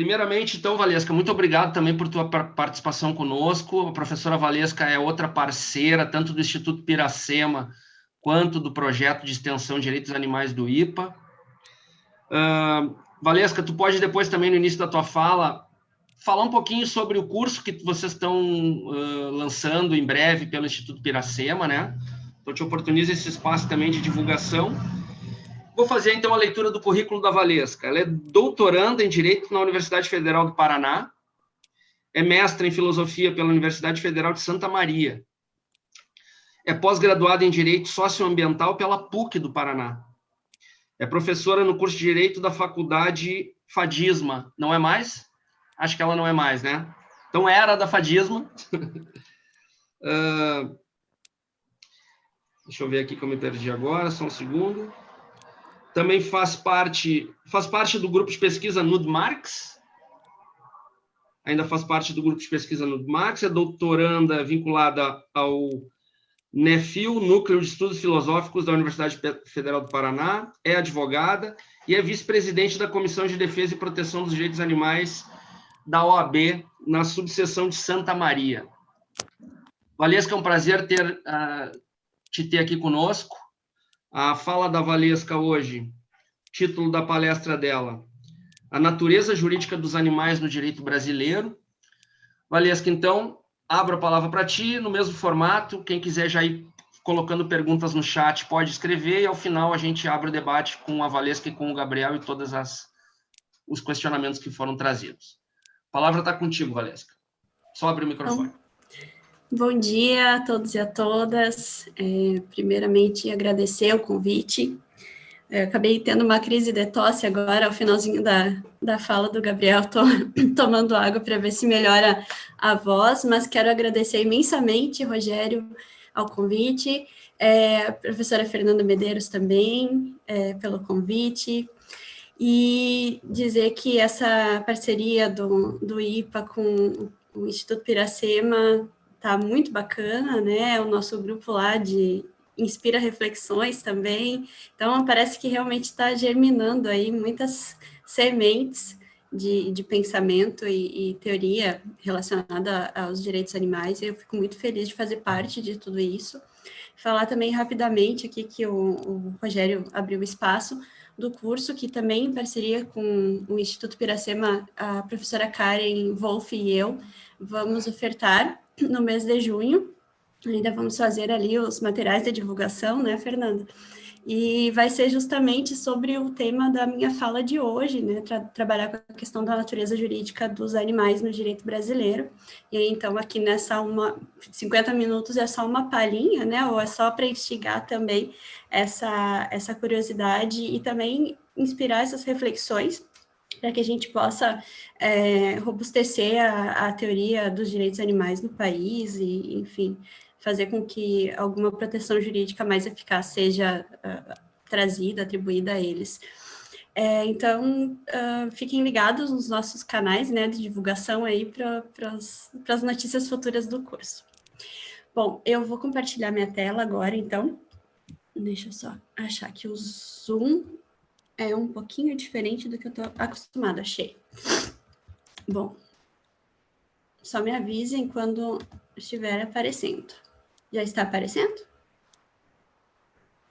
Primeiramente, então, Valesca, muito obrigado também por tua participação conosco. A professora Valesca é outra parceira, tanto do Instituto Piracema, quanto do projeto de extensão de direitos animais do IPA. Valesca, tu pode depois também, no início da tua fala, falar um pouquinho sobre o curso que vocês estão lançando em breve pelo Instituto Piracema, né? Então, te oportunizo esse espaço também de divulgação. Vou fazer, então, a leitura do currículo da Valesca. Ela é doutoranda em Direito na Universidade Federal do Paraná, é mestra em Filosofia pela Universidade Federal de Santa Maria, é pós-graduada em Direito Socioambiental pela PUC do Paraná, é professora no curso de Direito da Faculdade FADISMA, não é mais? Acho que ela não é mais, né? Então, era da FADISMA. Deixa eu ver aqui que eu me perdi agora, só um segundo. Também faz parte do grupo de pesquisa NUDMARX, ainda faz parte do grupo de pesquisa NUDMARX, é doutoranda vinculada ao NEFIL, Núcleo de Estudos Filosóficos da Universidade Federal do Paraná, é advogada e é vice-presidente da Comissão de Defesa e Proteção dos Direitos Animais da OAB, na subseção de Santa Maria. Valesca, é um prazer te ter aqui conosco. A fala da Valesca hoje, título da palestra dela, A Natureza Jurídica dos Animais no Direito Brasileiro. Valesca, então, abro a palavra para ti, no mesmo formato. Quem quiser já ir colocando perguntas no chat pode escrever, e ao final a gente abre o debate com a Valesca e com o Gabriel e todos os questionamentos que foram trazidos. A palavra está contigo, Valesca. Só abre o microfone. Bom dia a todos e a todas. Primeiramente, agradecer o convite. Eu acabei tendo uma crise de tosse agora, ao finalzinho da fala do Gabriel, estou tomando água para ver se melhora a voz, mas quero agradecer imensamente, Rogério, ao convite, a professora Fernanda Medeiros também, pelo convite, e dizer que essa parceria do IPA com o Instituto Piracema está muito bacana, né? O nosso grupo lá inspira reflexões também, então parece que realmente está germinando aí muitas sementes de pensamento e teoria relacionada aos direitos animais, e eu fico muito feliz de fazer parte de tudo isso. Falar também rapidamente aqui que o Rogério abriu o espaço do curso, que também em parceria com o Instituto Piracema, a professora Karen Wolff e eu vamos ofertar no mês de junho. Ainda vamos fazer ali os materiais de divulgação, né, Fernanda? E vai ser justamente sobre o tema da minha fala de hoje, né, trabalhar com a questão da natureza jurídica dos animais no direito brasileiro. E aí, então, aqui 50 minutos é só uma palhinha, né, ou é só para instigar também essa curiosidade e também inspirar essas reflexões para que a gente possa robustecer a teoria dos direitos animais no país e, enfim, fazer com que alguma proteção jurídica mais eficaz seja trazida, atribuída a eles. Então, fiquem ligados nos nossos canais, né, de divulgação aí para as notícias futuras do curso. Bom, eu vou compartilhar minha tela agora, então. Deixa eu só achar que o Zoom é um pouquinho diferente do que eu estou acostumada, achei. Bom, só me avisem quando estiver aparecendo. Já está aparecendo?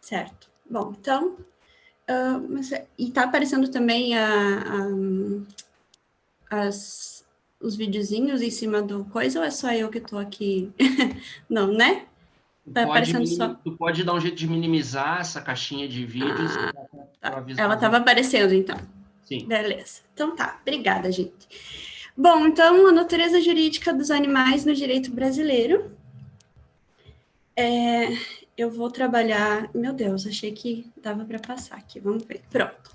Certo. Bom, então... e está aparecendo também os videozinhos em cima do coisa, ou é só eu que estou aqui? Não, né? Tá aparecendo só... Tu pode dar um jeito de minimizar essa caixinha de vídeos. Tá. Ela estava aparecendo, então. Sim. Beleza. Então tá. Obrigada, gente. Bom, então, a natureza jurídica dos animais no direito brasileiro. Eu vou trabalhar... Meu Deus, achei que dava para passar aqui. Vamos ver. Pronto.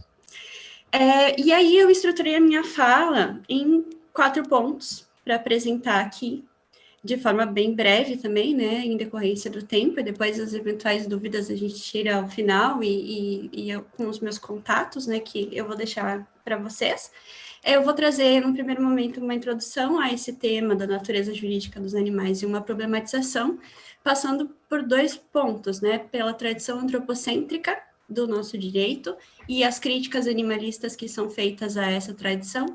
E aí, eu estruturei a minha fala em 4 pontos para apresentar aqui, de forma bem breve também, né, em decorrência do tempo, e depois as eventuais dúvidas a gente tira ao final e eu, com os meus contatos, né, que eu vou deixar para vocês. Eu vou trazer, num primeiro momento, uma introdução a esse tema da natureza jurídica dos animais e uma problematização, passando por 2 pontos, né, pela tradição antropocêntrica do nosso direito e as críticas animalistas que são feitas a essa tradição,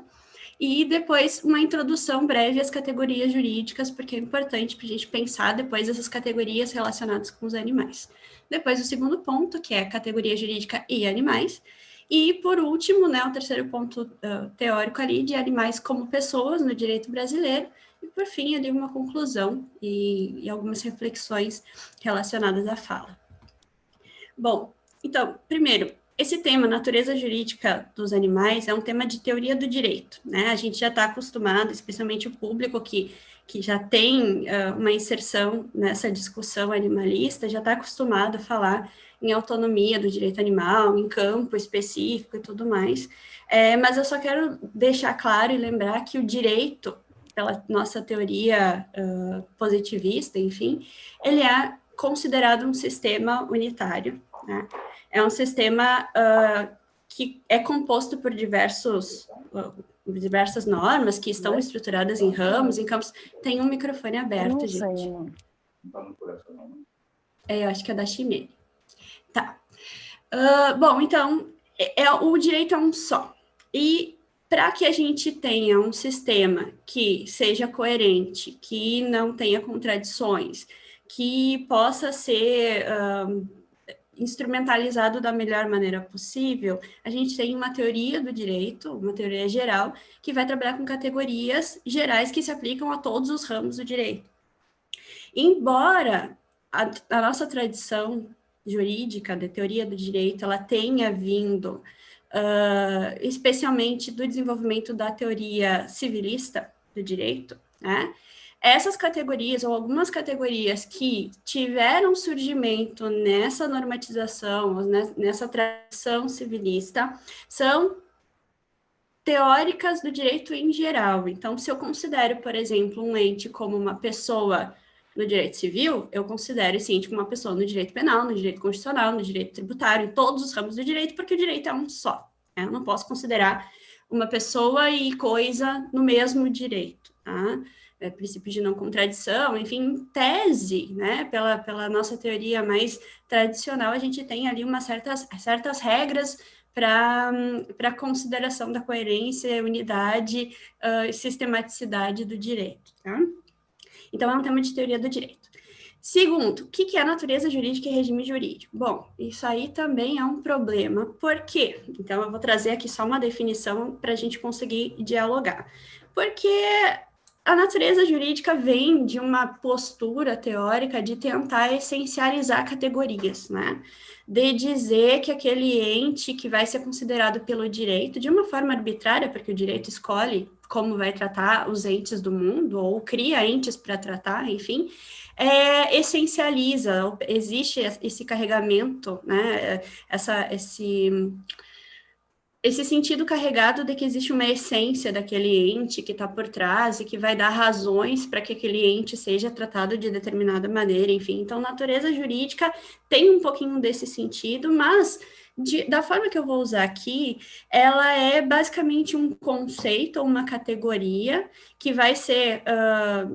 e depois uma introdução breve às categorias jurídicas, porque é importante para a gente pensar depois essas categorias relacionadas com os animais. Depois o segundo ponto, que é categoria jurídica e animais, e por último, né, o terceiro ponto teórico ali de animais como pessoas no direito brasileiro, e por fim ali uma conclusão e algumas reflexões relacionadas à fala. Bom, então, primeiro, esse tema, natureza jurídica dos animais, é um tema de teoria do direito, né? A gente já está acostumado, especialmente o público que já tem uma inserção nessa discussão animalista, já está acostumado a falar em autonomia do direito animal, em campo específico e tudo mais. Mas eu só quero deixar claro e lembrar que o direito, pela nossa teoria positivista, enfim, ele é considerado um sistema unitário, né? É um sistema que é composto por diversas normas que estão estruturadas em ramos, em campos. Tem um microfone aberto, gente. Não está no coração, não. Eu acho que é da Chimene. Tá. Bom, então, o direito é um só. E para que a gente tenha um sistema que seja coerente, que não tenha contradições, que possa ser instrumentalizado da melhor maneira possível, a gente tem uma teoria do direito, uma teoria geral, que vai trabalhar com categorias gerais que se aplicam a todos os ramos do direito. Embora a nossa tradição jurídica, da teoria do direito, ela tenha vindo especialmente do desenvolvimento da teoria civilista do direito, né? Essas categorias, ou algumas categorias que tiveram surgimento nessa normatização, nessa tradição civilista, são teóricas do direito em geral. Então, se eu considero, por exemplo, um ente como uma pessoa no direito civil, eu considero esse ente como uma pessoa no direito penal, no direito constitucional, no direito tributário, em todos os ramos do direito, porque o direito é um só. Né? Eu não posso considerar uma pessoa e coisa no mesmo direito, tá? Princípio de não contradição, enfim, em tese, né, pela nossa teoria mais tradicional, a gente tem ali certas regras para consideração da coerência, unidade e sistematicidade do direito. Tá? Então, é um tema de teoria do direito. Segundo, o que é natureza jurídica e regime jurídico? Bom, isso aí também é um problema. Por quê? Então, eu vou trazer aqui só uma definição para a gente conseguir dialogar. Porque a natureza jurídica vem de uma postura teórica de tentar essencializar categorias, né? De dizer que aquele ente que vai ser considerado pelo direito, de uma forma arbitrária, porque o direito escolhe como vai tratar os entes do mundo, ou cria entes para tratar, enfim, essencializa, existe esse carregamento, né? Esse sentido carregado de que existe uma essência daquele ente que está por trás e que vai dar razões para que aquele ente seja tratado de determinada maneira, enfim. Então, natureza jurídica tem um pouquinho desse sentido, mas da forma que eu vou usar aqui, ela é basicamente um conceito ou uma categoria que vai ser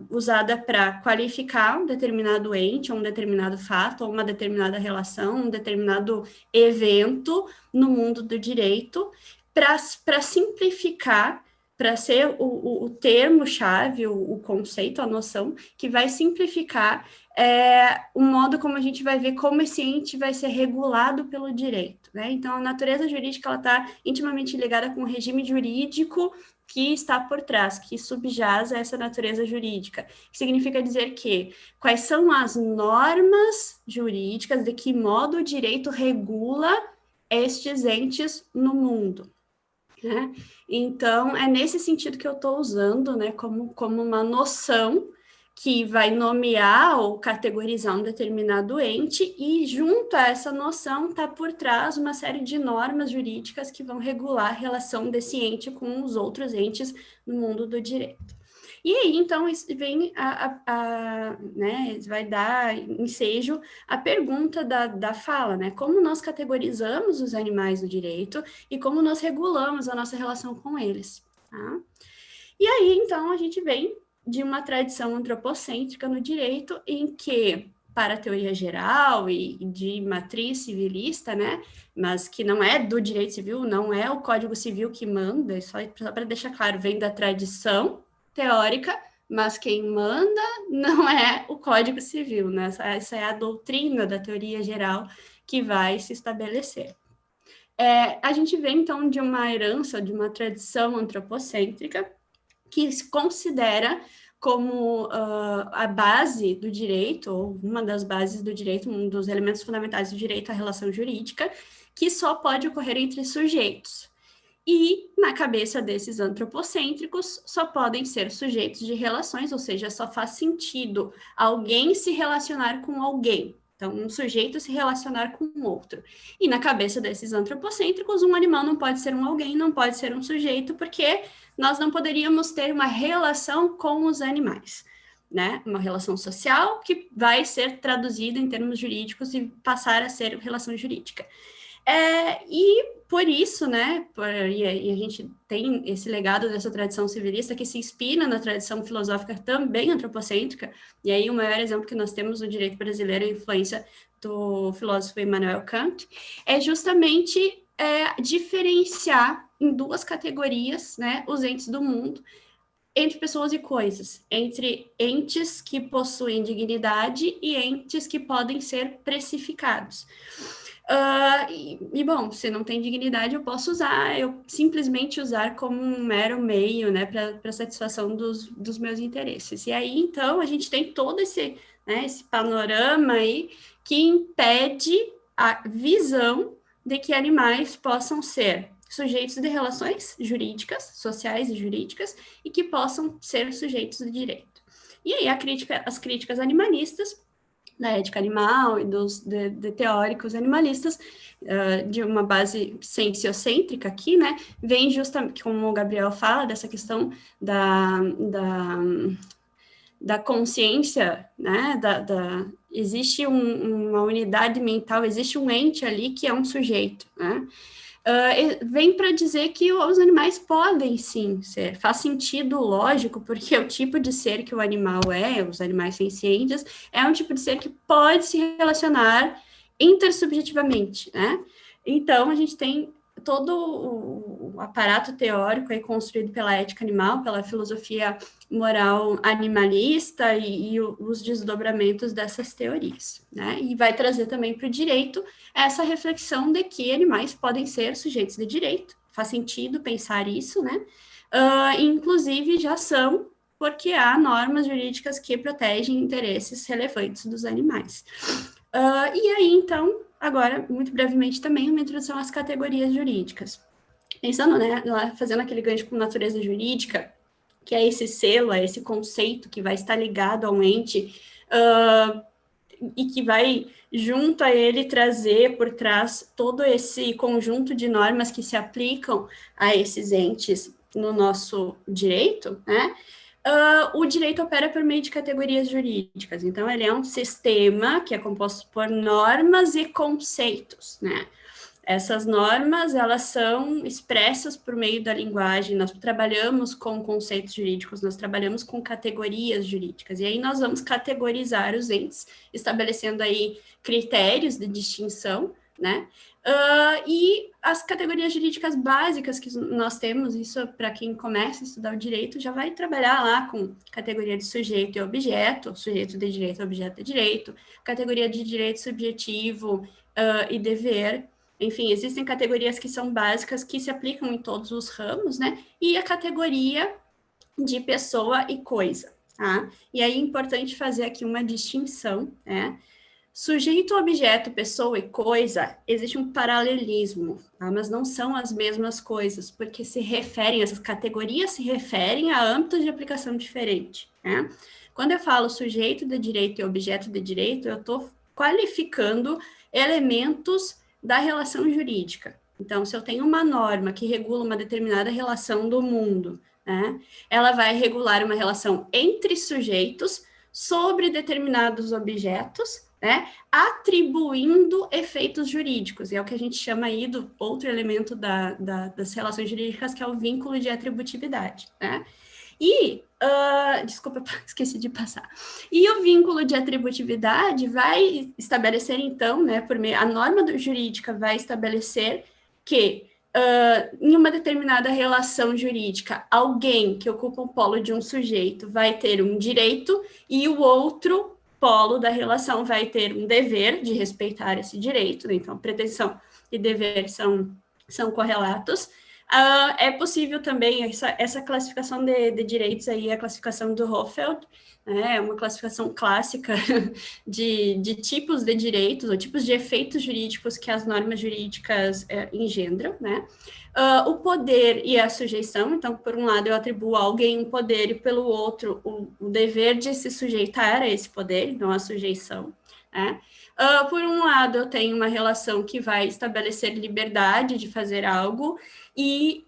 usada para qualificar um determinado ente, ou um determinado fato, ou uma determinada relação, um determinado evento no mundo do direito, para simplificar, para ser o termo-chave, o conceito, a noção, que vai simplificar o modo como a gente vai ver como esse ente vai ser regulado pelo direito, né? Então, a natureza jurídica está intimamente ligada com o regime jurídico que está por trás, que subjaz a essa natureza jurídica. Que significa dizer que quais são as normas jurídicas, de que modo o direito regula estes entes no mundo. Né? Então, é nesse sentido que eu estou usando, né, como uma noção que vai nomear ou categorizar um determinado ente, e junto a essa noção está por trás uma série de normas jurídicas que vão regular a relação desse ente com os outros entes no mundo do direito. E aí, então, isso vem né, vai dar ensejo à pergunta da fala, né? Como nós categorizamos os animais no direito e como nós regulamos a nossa relação com eles, tá? E aí, então, a gente vem de uma tradição antropocêntrica no direito em que para a teoria geral e de matriz civilista, né? Mas que não é do direito civil, não é o Código Civil que manda, só para deixar claro, vem da tradição teórica, mas quem manda não é o Código Civil, né? Essa é a doutrina da teoria geral que vai se estabelecer. A gente vem, então, de uma herança, de uma tradição antropocêntrica que se considera como a base do direito, ou uma das bases do direito, um dos elementos fundamentais do direito, a relação jurídica, que só pode ocorrer entre sujeitos. E, na cabeça desses antropocêntricos, só podem ser sujeitos de relações, ou seja, só faz sentido alguém se relacionar com alguém. Então, um sujeito se relacionar com um outro. E na cabeça desses antropocêntricos, um animal não pode ser um alguém, não pode ser um sujeito, porque nós não poderíamos ter uma relação com os animais, né? Uma relação social que vai ser traduzida em termos jurídicos e passar a ser relação jurídica. E por isso, né, e a gente tem esse legado dessa tradição civilista que se inspira na tradição filosófica também antropocêntrica, e aí o maior exemplo que nós temos no direito brasileiro, a influência do filósofo Immanuel Kant, é justamente diferenciar em duas categorias, né, os entes do mundo, entre pessoas e coisas, entre entes que possuem dignidade e entes que podem ser precificados. Bom, se não tem dignidade, eu posso simplesmente usar como um mero meio, né, para satisfação dos meus interesses. E aí, então, a gente tem todo esse panorama aí que impede a visão de que animais possam ser sujeitos de relações jurídicas, sociais e jurídicas, e que possam ser sujeitos de direito. E aí, as críticas animalistas, da ética animal e de teóricos animalistas, de uma base cienciocêntrica aqui, né, vem justamente, como o Gabriel fala, dessa questão da consciência, né, existe uma unidade mental, existe um ente ali que é um sujeito, né, vem para dizer que os animais podem sim ser, faz sentido lógico, porque o tipo de ser que o animal os animais sencientes, é um tipo de ser que pode se relacionar intersubjetivamente, né? Então, a gente tem todo o aparato teórico aí construído pela ética animal, pela filosofia moral animalista e os desdobramentos dessas teorias, né? E vai trazer também para o direito essa reflexão de que animais podem ser sujeitos de direito, faz sentido pensar isso, né? Inclusive já são, porque há normas jurídicas que protegem interesses relevantes dos animais. E aí, então, agora, muito brevemente também, uma introdução às categorias jurídicas. Pensando, né, fazendo aquele gancho com natureza jurídica, que é esse selo, é esse conceito que vai estar ligado ao ente, e que vai, junto a ele, trazer por trás todo esse conjunto de normas que se aplicam a esses entes no nosso direito, né? O direito opera por meio de categorias jurídicas, então ele é um sistema que é composto por normas e conceitos, né? Essas normas, elas são expressas por meio da linguagem, nós trabalhamos com conceitos jurídicos, nós trabalhamos com categorias jurídicas, e aí nós vamos categorizar os entes, estabelecendo aí critérios de distinção, né? E as categorias jurídicas básicas que nós temos, isso para quem começa a estudar o direito, já vai trabalhar lá com categoria de sujeito e objeto, sujeito de direito, objeto de direito, categoria de direito subjetivo e dever. Enfim, existem categorias que são básicas, que se aplicam em todos os ramos, né? E a categoria de pessoa e coisa, tá? E aí é importante fazer aqui uma distinção, né? Sujeito, objeto, pessoa e coisa, existe um paralelismo, tá? Mas não são as mesmas coisas, porque essas categorias se referem a âmbitos de aplicação diferente, né? Quando eu falo sujeito de direito e objeto de direito, eu estou qualificando elementos da relação jurídica. Então, se eu tenho uma norma que regula uma determinada relação do mundo, né, ela vai regular uma relação entre sujeitos sobre determinados objetos, né, atribuindo efeitos jurídicos. E é o que a gente chama aí do outro elemento das relações jurídicas, que é o vínculo de atributividade, né? E, desculpa, esqueci de passar. E o vínculo de atributividade vai estabelecer, então, né, por meio, a norma jurídica vai estabelecer que, em uma determinada relação jurídica, alguém que ocupa um polo de um sujeito vai ter um direito e o outro polo da relação vai ter um dever de respeitar esse direito, né? Então, pretensão e dever são correlatos. É possível também, essa classificação de direitos aí, a classificação do Hoffeld, né, é uma classificação clássica de tipos de direitos, ou tipos de efeitos jurídicos que as normas jurídicas engendram, né? O poder e a sujeição, então, por um lado, eu atribuo a alguém um poder, e pelo outro, o dever de se sujeitar a esse poder, então, a sujeição, né? Por um lado, eu tenho uma relação que vai estabelecer liberdade de fazer algo, e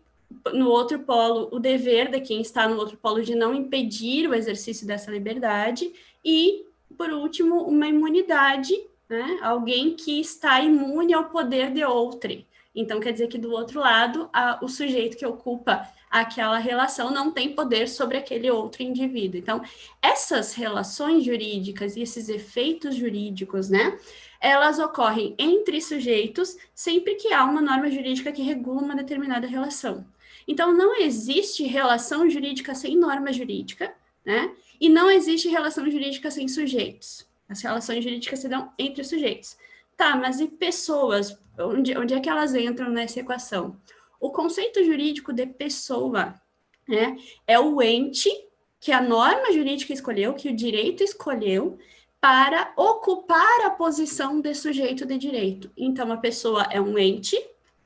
no outro polo, o dever de quem está no outro polo de não impedir o exercício dessa liberdade, e, por último, uma imunidade, né? Alguém que está imune ao poder de outrem. Então, quer dizer que, do outro lado, o sujeito que ocupa aquela relação não tem poder sobre aquele outro indivíduo. Então, essas relações jurídicas e esses efeitos jurídicos, né, elas ocorrem entre sujeitos sempre que há uma norma jurídica que regula uma determinada relação. Então, não existe relação jurídica sem norma jurídica, né, e não existe relação jurídica sem sujeitos. As relações jurídicas se dão entre sujeitos. Tá, mas e pessoas? Onde é que elas entram nessa equação? O conceito jurídico de pessoa, né, é o ente que a norma jurídica escolheu, que o direito escolheu, para ocupar a posição de sujeito de direito. Então, a pessoa é um ente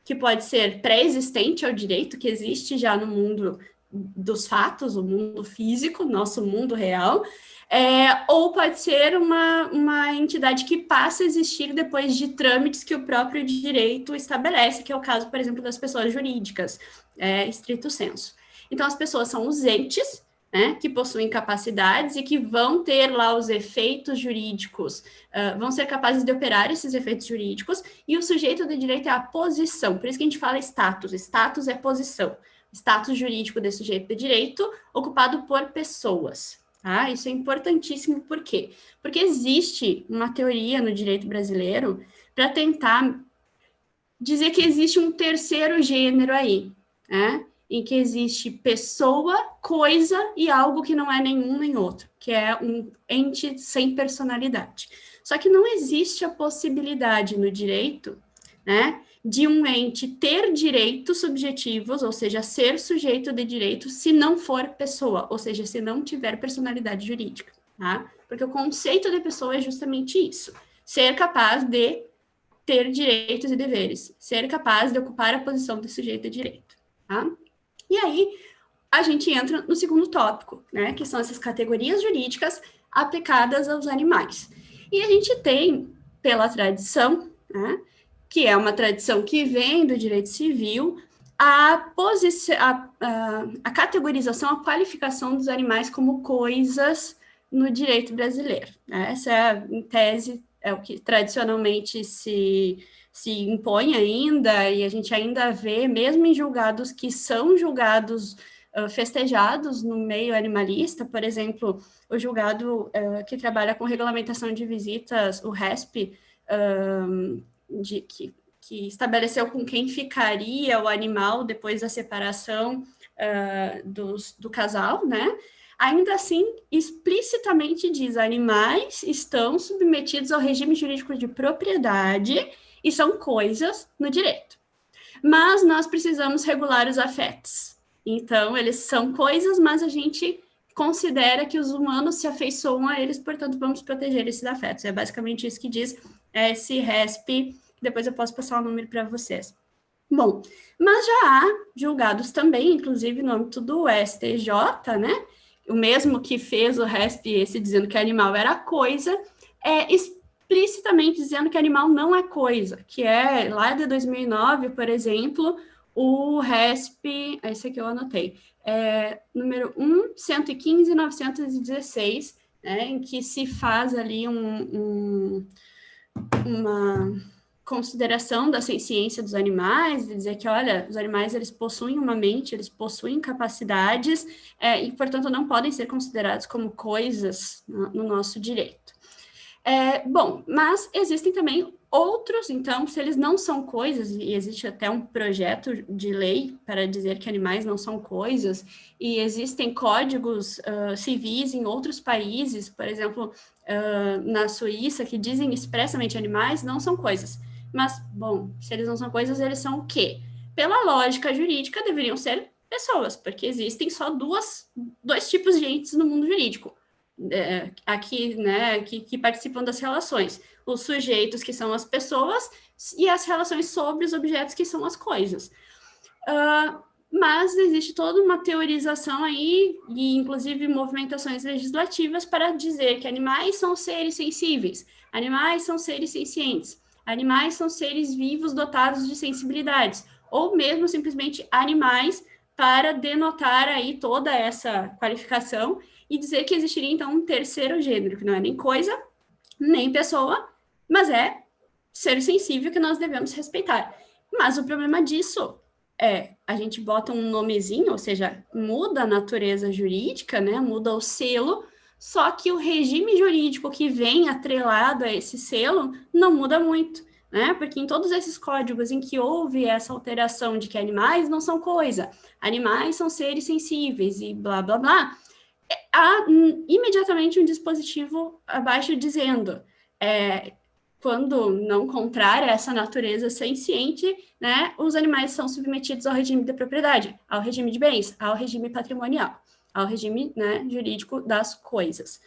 que pode ser pré-existente ao direito, que existe já no mundo dos fatos, o mundo físico, nosso mundo real, ou pode ser uma entidade que passa a existir depois de trâmites que o próprio direito estabelece, que é o caso, por exemplo, das pessoas jurídicas, estrito sensu. Então, as pessoas são os entes, né, que possuem capacidades e que vão ter lá os efeitos jurídicos, vão ser capazes de operar esses efeitos jurídicos, e o sujeito de direito é a posição, por isso que a gente fala status. Status é posição. Status jurídico de sujeito de direito ocupado por pessoas. Tá? Isso é importantíssimo, por quê? Porque existe uma teoria no direito brasileiro para tentar dizer que existe um terceiro gênero aí, né? Em que existe pessoa, coisa e algo que não é nenhum nem outro, que é um ente sem personalidade. Só que não existe a possibilidade no direito, né, de um ente ter direitos subjetivos, ou seja, ser sujeito de direito, se não for pessoa, ou seja, se não tiver personalidade jurídica, tá? Porque o conceito de pessoa é justamente isso, ser capaz de ter direitos e deveres, ser capaz de ocupar a posição de sujeito de direito, tá? E aí, a gente entra no segundo tópico, né, que são essas categorias jurídicas aplicadas aos animais. E a gente tem, pela tradição, né, que é uma tradição que vem do direito civil, a categorização, a qualificação dos animais como coisas no direito brasileiro. Essa, em tese, é o que tradicionalmente se impõe ainda, e a gente ainda vê, mesmo em julgados que são julgados festejados no meio animalista, por exemplo, o julgado que trabalha com regulamentação de visitas, o RESP, que estabeleceu com quem ficaria o animal depois da separação do casal, né? Ainda assim, explicitamente diz: animais estão submetidos ao regime jurídico de propriedade e são coisas no direito. Mas nós precisamos regular os afetos. Então, eles são coisas, mas a gente considera que os humanos se afeiçoam a eles, portanto, vamos proteger esses afetos. É basicamente isso que diz esse RESP. Depois eu posso passar o número para vocês. Bom, mas já há julgados também, inclusive no âmbito do STJ, né? O mesmo que fez o RESP esse dizendo que animal era coisa, explicitamente dizendo que animal não é coisa, que é lá de 2009, por exemplo, o RESP, esse aqui eu anotei, número 1.115.916, né, em que se faz ali uma consideração da ciência dos animais, de dizer que, olha, os animais, eles possuem uma mente, eles possuem capacidades, e, portanto, não podem ser considerados como coisas no nosso direito. Bom, mas existem também outros, então, se eles não são coisas, e existe até um projeto de lei para dizer que animais não são coisas, e existem códigos civis em outros países, por exemplo, na Suíça, que dizem expressamente animais não são coisas. Mas, bom, se eles não são coisas, eles são o quê? Pela lógica jurídica, deveriam ser pessoas, porque existem só dois tipos de entes no mundo jurídico. Aqui, né, que participam das relações. Os sujeitos, que são as pessoas, e as relações sobre os objetos, que são as coisas. Mas existe toda uma teorização aí, e inclusive movimentações legislativas, para dizer que animais são seres sensíveis, animais são seres sencientes, animais são seres vivos dotados de sensibilidades, ou mesmo simplesmente animais, para denotar aí toda essa qualificação e dizer que existiria, então, um terceiro gênero, que não é nem coisa, nem pessoa, mas é ser sensível que nós devemos respeitar. Mas o problema disso a gente bota um nomezinho, ou seja, muda a natureza jurídica, né, muda o selo, só que o regime jurídico que vem atrelado a esse selo não muda muito, né, porque em todos esses códigos em que houve essa alteração de que animais não são coisa, animais são seres sensíveis e blá, blá, blá, há imediatamente um dispositivo abaixo dizendo quando não contrária a essa natureza senciente, né, os animais são submetidos ao regime da propriedade, ao regime de bens, ao regime patrimonial, ao regime, né, jurídico das coisas.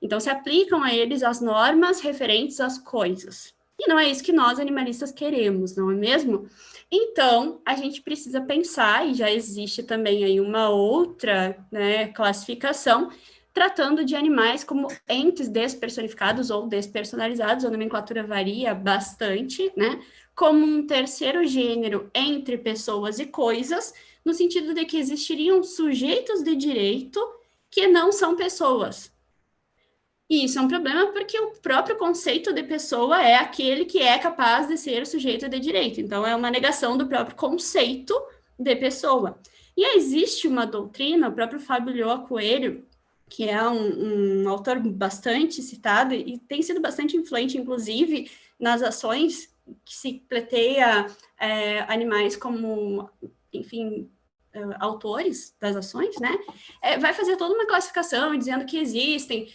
Então, se aplicam a eles as normas referentes às coisas. E não é isso que nós, animalistas, queremos, não é mesmo? Então, a gente precisa pensar, e já existe também aí uma outra, né, classificação, tratando de animais como entes despersonificados ou despersonalizados, a nomenclatura varia bastante, né? Como um terceiro gênero entre pessoas e coisas, no sentido de que existiriam sujeitos de direito que não são pessoas. E isso é um problema porque o próprio conceito de pessoa é aquele que é capaz de ser sujeito de direito. Então, é uma negação do próprio conceito de pessoa. E existe uma doutrina, o próprio Fábio Lyoa Coelho, que é um autor bastante citado e tem sido bastante influente, inclusive, nas ações que se pleiteia animais como, enfim, autores das ações, né? Vai fazer toda uma classificação dizendo que existem,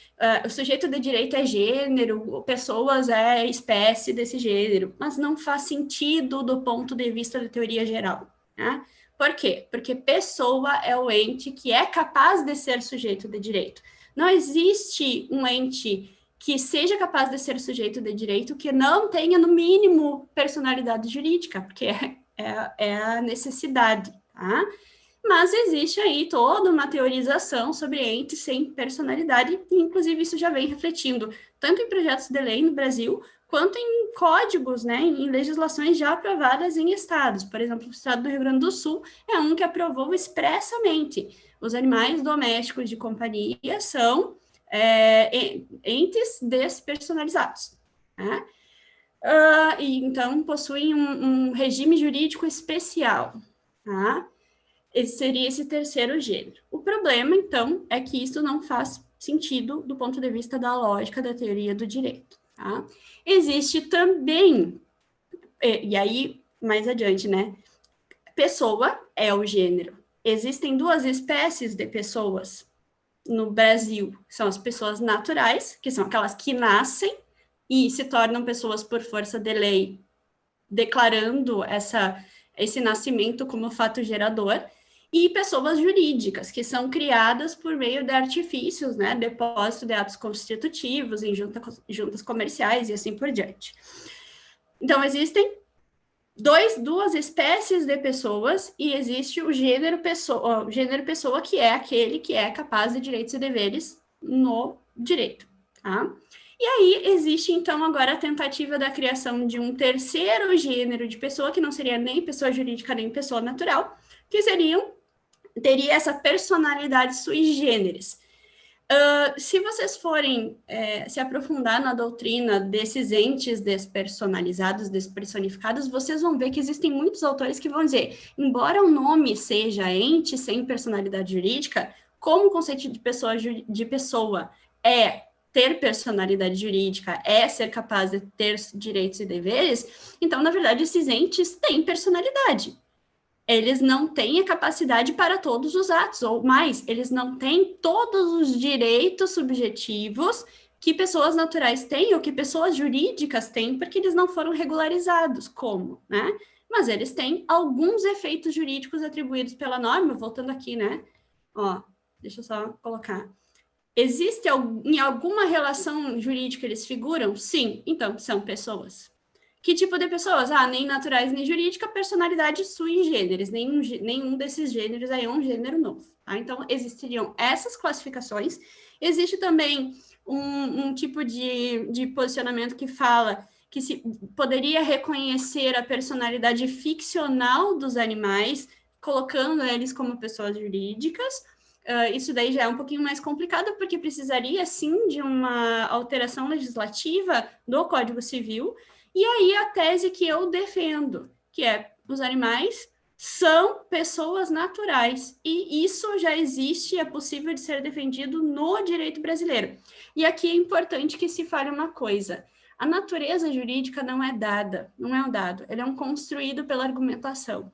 o sujeito de direito é gênero, pessoas é espécie desse gênero, mas não faz sentido do ponto de vista da teoria geral, né? Por quê? Porque pessoa é o ente que é capaz de ser sujeito de direito. Não existe um ente que seja capaz de ser sujeito de direito que não tenha, no mínimo, personalidade jurídica, porque é a necessidade, tá? Mas existe aí toda uma teorização sobre entes sem personalidade, e inclusive isso já vem refletindo tanto em projetos de lei no Brasil, quanto em códigos, né, em legislações já aprovadas em estados. Por exemplo, o estado do Rio Grande do Sul é um que aprovou expressamente. Os animais domésticos de companhia são entes despersonalizados, né? E então possuem um regime jurídico especial, tá? Esse seria esse terceiro gênero. O problema, então, é que isso não faz sentido do ponto de vista da lógica da teoria do direito, tá? Existe também, e aí, mais adiante, né? Pessoa é o gênero. Existem duas espécies de pessoas no Brasil. São as pessoas naturais, que são aquelas que nascem e se tornam pessoas por força de lei, declarando esse nascimento como fato gerador, e pessoas jurídicas, que são criadas por meio de artifícios, né, depósito de atos constitutivos em juntas comerciais e assim por diante. Então, existem duas espécies de pessoas e existe o gênero pessoa, que é aquele que é capaz de direitos e deveres no direito, tá? E aí existe, então, agora a tentativa da criação de um terceiro gênero de pessoa, que não seria nem pessoa jurídica nem pessoa natural, que teria essa personalidade sui generis. Se vocês forem se aprofundar na doutrina desses entes despersonalizados, despersonificados, vocês vão ver que existem muitos autores que vão dizer, embora o nome seja ente sem personalidade jurídica, como o conceito de pessoa é ter personalidade jurídica, é ser capaz de ter direitos e deveres, então, na verdade, esses entes têm personalidade. Eles não têm a capacidade para todos os atos, ou mais, eles não têm todos os direitos subjetivos que pessoas naturais têm, ou que pessoas jurídicas têm, porque eles não foram regularizados, como, né? Mas eles têm alguns efeitos jurídicos atribuídos pela norma, voltando aqui, né? Ó, deixa eu só colocar. Existe em alguma relação jurídica eles figuram? Sim, então são pessoas. Que tipo de pessoas? Nem naturais nem jurídica, personalidade sui generis. Nenhum desses gêneros aí é um gênero novo. Tá? Então, existiriam essas classificações. Existe também um tipo de posicionamento que fala que se poderia reconhecer a personalidade ficcional dos animais, colocando eles como pessoas jurídicas. Isso daí já é um pouquinho mais complicado, porque precisaria, sim, de uma alteração legislativa do Código Civil. E aí a tese que eu defendo, que é os animais são pessoas naturais, e isso já existe, é possível de ser defendido no direito brasileiro. E aqui é importante que se fale uma coisa, a natureza jurídica não é dada, não é um dado, ele é um construído pela argumentação.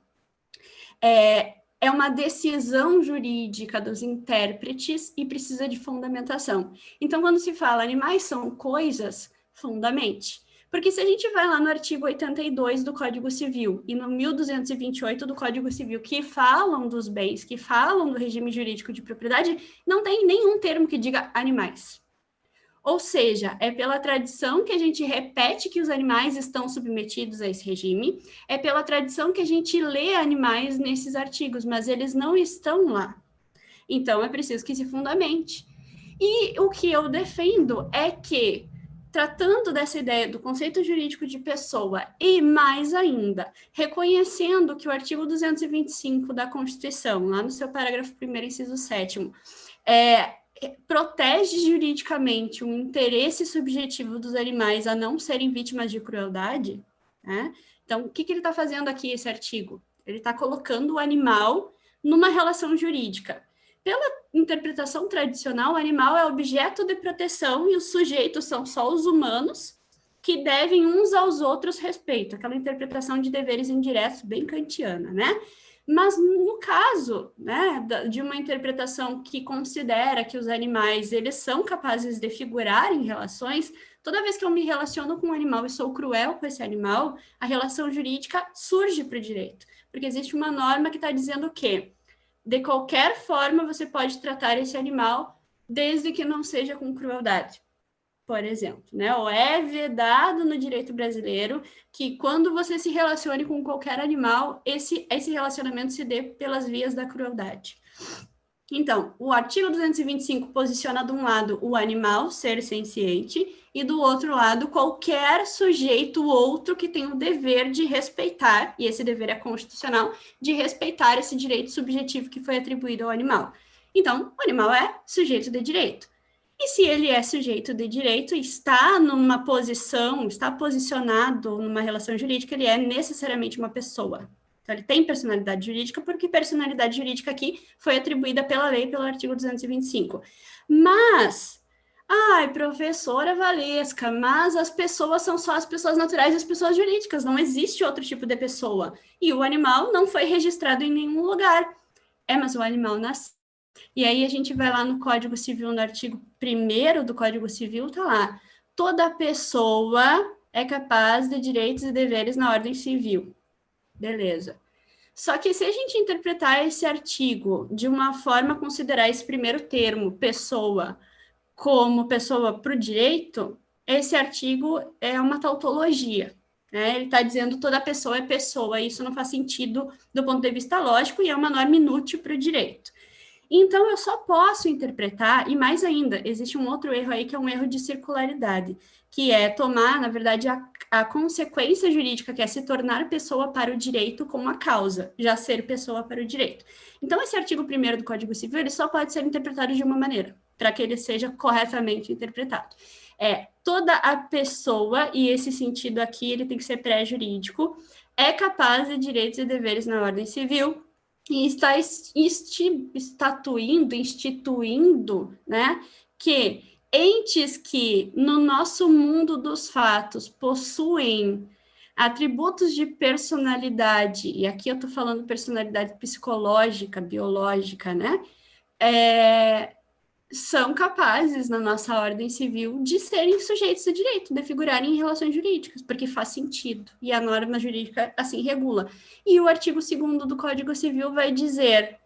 É uma decisão jurídica dos intérpretes e precisa de fundamentação. Então, quando se fala animais são coisas, fundamente. Porque se a gente vai lá no artigo 82 do Código Civil e no 1228 do Código Civil, que falam dos bens, que falam do regime jurídico de propriedade, não tem nenhum termo que diga animais. Ou seja, é pela tradição que a gente repete que os animais estão submetidos a esse regime, é pela tradição que a gente lê animais nesses artigos, mas eles não estão lá. Então, é preciso que se fundamente. E o que eu defendo é que, tratando dessa ideia do conceito jurídico de pessoa e, mais ainda, reconhecendo que o artigo 225 da Constituição, lá no seu parágrafo 1º, inciso 7º, protege juridicamente o interesse subjetivo dos animais a não serem vítimas de crueldade, né? Então, o que ele está fazendo aqui, esse artigo? Ele está colocando o animal numa relação jurídica. Pela interpretação tradicional, o animal é objeto de proteção e os sujeitos são só os humanos que devem uns aos outros respeito. Aquela interpretação de deveres indiretos bem kantiana, né? Mas no caso, né, de uma interpretação que considera que os animais eles são capazes de figurar em relações, toda vez que eu me relaciono com um animal e sou cruel com esse animal, a relação jurídica surge para o direito. Porque existe uma norma que está dizendo que de qualquer forma, você pode tratar esse animal desde que não seja com crueldade, por exemplo, né? Ou é vedado no direito brasileiro que quando você se relacione com qualquer animal, esse relacionamento se dê pelas vias da crueldade. Então, o artigo 225 posiciona de um lado o animal, ser senciente, e do outro lado qualquer sujeito outro que tem o dever de respeitar, e esse dever é constitucional, de respeitar esse direito subjetivo que foi atribuído ao animal. Então, o animal é sujeito de direito. E se ele é sujeito de direito, está numa posição, está posicionado numa relação jurídica, ele é necessariamente uma pessoa. Então, ele tem personalidade jurídica, porque personalidade jurídica aqui foi atribuída pela lei, pelo artigo 225. Mas, professora Valesca, mas as pessoas são só as pessoas naturais e as pessoas jurídicas, não existe outro tipo de pessoa. E o animal não foi registrado em nenhum lugar. Mas o animal nasceu. E aí a gente vai lá no Código Civil, no artigo 1º do Código Civil, tá lá. Toda pessoa é capaz de direitos e deveres na ordem civil. Beleza. Só que se a gente interpretar esse artigo de uma forma a considerar esse primeiro termo, pessoa, como pessoa para o direito, esse artigo é uma tautologia, né? Ele está dizendo toda pessoa é pessoa, e isso não faz sentido do ponto de vista lógico e é uma norma inútil para o direito. Então, eu só posso interpretar, e mais ainda, existe um outro erro aí que é um erro de circularidade, que é tomar, na verdade, a consequência jurídica, que é se tornar pessoa para o direito como a causa, já ser pessoa para o direito. Então, esse artigo 1º do Código Civil, ele só pode ser interpretado de uma maneira. para que ele seja corretamente interpretado. Toda a pessoa, e esse sentido aqui ele tem que ser pré-jurídico, é capaz de direitos e deveres na ordem civil e está instituindo, né, que entes que no nosso mundo dos fatos possuem atributos de personalidade, e aqui eu estou falando personalidade psicológica, biológica, né, são capazes, na nossa ordem civil, de serem sujeitos de direito, de figurarem em relações jurídicas, porque faz sentido, e a norma jurídica assim regula. E o artigo 2º do Código Civil vai dizer,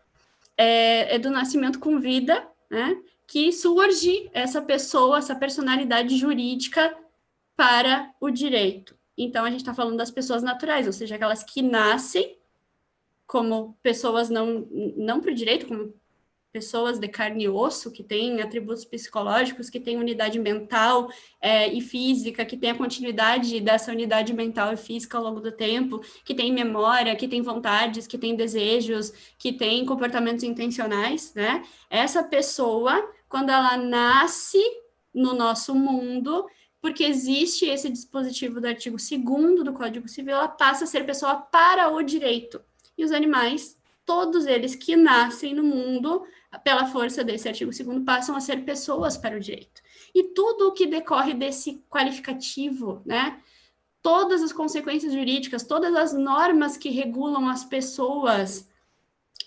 do nascimento com vida, né, que surge essa pessoa, essa personalidade jurídica para o direito. Então, a gente está falando das pessoas naturais, ou seja, aquelas que nascem como pessoas não para o direito, como pessoas de carne e osso, que têm atributos psicológicos, que têm unidade mental e física, que têm a continuidade dessa unidade mental e física ao longo do tempo, que têm memória, que têm vontades, que têm desejos, que têm comportamentos intencionais, né? Essa pessoa, quando ela nasce no nosso mundo, porque existe esse dispositivo do artigo 2º do Código Civil, ela passa a ser pessoa para o direito. E os animais, todos eles que nascem no mundo, pela força desse artigo 2º, passam a ser pessoas para o direito. E tudo o que decorre desse qualificativo, né? Todas as consequências jurídicas, todas as normas que regulam as pessoas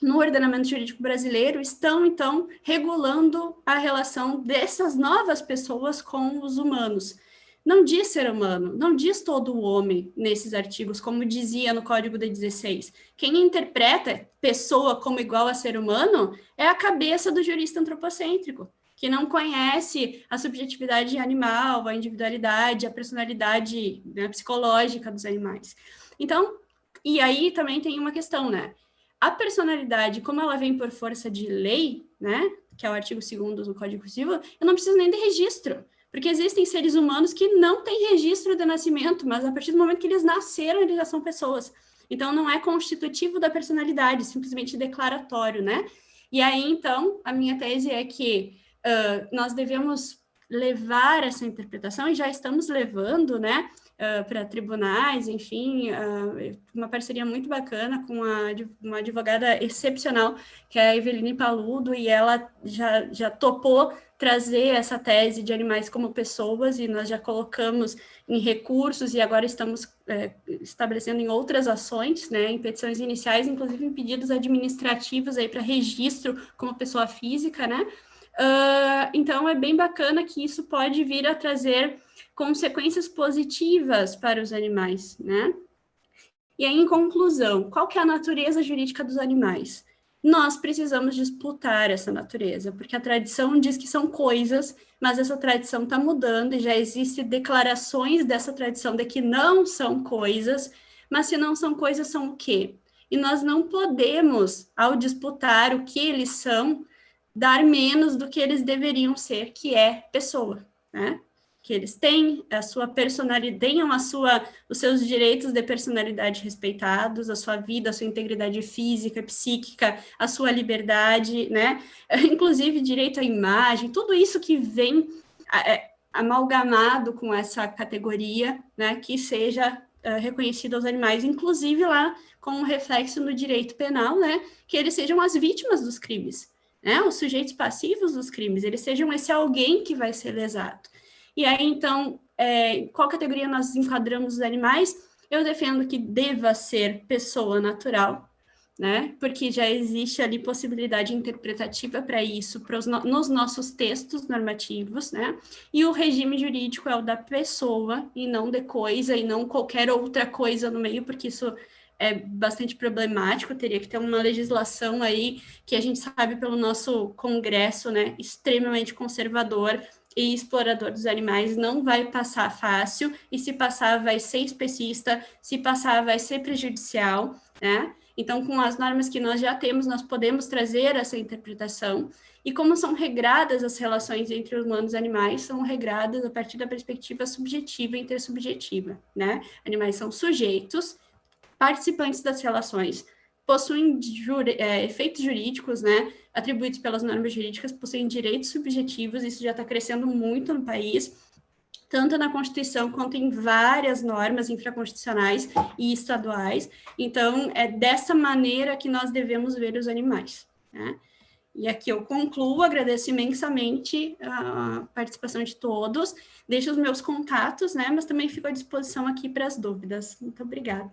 no ordenamento jurídico brasileiro estão, então, regulando a relação dessas novas pessoas com os humanos. Não diz ser humano, não diz todo o homem nesses artigos, como dizia no Código de 16. Quem interpreta pessoa como igual a ser humano é a cabeça do jurista antropocêntrico, que não conhece a subjetividade animal, a individualidade, a personalidade, né, psicológica dos animais. Então, e aí também tem uma questão, né? A personalidade, como ela vem por força de lei, né, que é o artigo 2º do Código Civil, eu não preciso nem de registro. Porque existem seres humanos que não têm registro de nascimento, mas a partir do momento que eles nasceram, eles já são pessoas. Então, não é constitutivo da personalidade, simplesmente declaratório, né? E aí, então, a minha tese é que nós devemos levar essa interpretação, e já estamos levando, né, para tribunais, enfim, uma parceria muito bacana com uma advogada excepcional, que é a Eveline Paludo, e ela já topou trazer essa tese de animais como pessoas, e nós já colocamos em recursos, e agora estamos estabelecendo em outras ações, né, em petições iniciais, inclusive em pedidos administrativos aí para registro como pessoa física, né? Então, é bem bacana que isso pode vir a trazer consequências positivas para os animais, né? E aí, em conclusão, qual que é a natureza jurídica dos animais? Nós precisamos disputar essa natureza, porque a tradição diz que são coisas, mas essa tradição está mudando e já existem declarações dessa tradição de que não são coisas, mas se não são coisas, são o quê? E nós não podemos, ao disputar o que eles são, dar menos do que eles deveriam ser, que é pessoa, né? Que eles têm a sua personalidade, tenham os seus direitos de personalidade respeitados, a sua vida, a sua integridade física, psíquica, a sua liberdade, né? Inclusive direito à imagem, tudo isso que vem amalgamado com essa categoria, né? Que seja reconhecido aos animais, inclusive lá com um reflexo no direito penal, né? Que eles sejam as vítimas dos crimes, né? Os sujeitos passivos dos crimes, eles sejam esse alguém que vai ser lesado. E aí, então, qual categoria nós enquadramos os animais? Eu defendo que deva ser pessoa natural, né? Porque já existe ali possibilidade interpretativa para isso, nos nossos textos normativos, né? E o regime jurídico é o da pessoa, e não de coisa, e não qualquer outra coisa no meio, porque isso é bastante problemático, teria que ter uma legislação aí que a gente sabe pelo nosso Congresso, né, extremamente conservador e explorador dos animais, não vai passar fácil, e se passar vai ser especista, se passar vai ser prejudicial, né? Então, com as normas que nós já temos, nós podemos trazer essa interpretação, e como são regradas as relações entre humanos e animais, são regradas a partir da perspectiva subjetiva e intersubjetiva, né? Animais são sujeitos, participantes das relações possuem efeitos jurídicos, né, atribuídos pelas normas jurídicas, possuem direitos subjetivos, isso já está crescendo muito no país, tanto na Constituição quanto em várias normas infraconstitucionais e estaduais. Então, é dessa maneira que nós devemos ver os animais, né? E aqui eu concluo, agradeço imensamente a participação de todos, deixo os meus contatos, né, mas também fico à disposição aqui para as dúvidas. Muito obrigada.